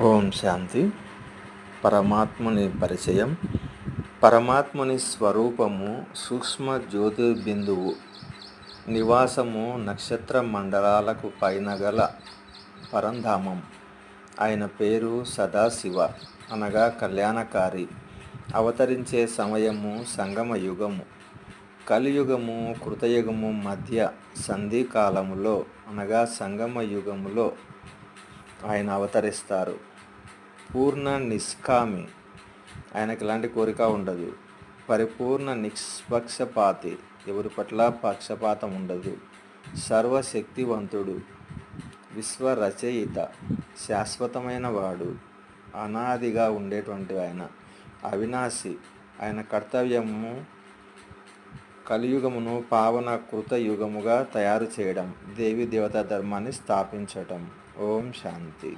ఓం శాంతి. పరమాత్ముని పరిచయం. పరమాత్ముని స్వరూపము సూక్ష్మ జ్యోతిర్బిందువు, నివాసము నక్షత్ర మండలాలకు పైన గల పరంధామం. ఆయన పేరు సదాశివ అనగా కళ్యాణకారి. అవతరించే సమయము సంగమ యుగము, కలియుగము కృతయుగము మధ్య సంధికాలములో అనగా సంగమ యుగములో ఆయన అవతరిస్తారు. పూర్ణ నిష్కామి, ఆయనకి ఎలాంటి కోరిక ఉండదు. పరిపూర్ణ నిష్పక్షపాతి, ఎవరి పట్ల పక్షపాతం ఉండదు. సర్వశక్తివంతుడు, విశ్వ రచయిత, శాశ్వతమైన వాడు, అనాదిగా ఉండేటువంటి ఆయన. అవినాశి, ఆయన కర్తవ్యము కలియుగమును పావన కృతయుగముగా తయారు చేయడం, దేవీ దేవతా ధర్మాన్ని స్థాపించటం. ఓం శాంతి.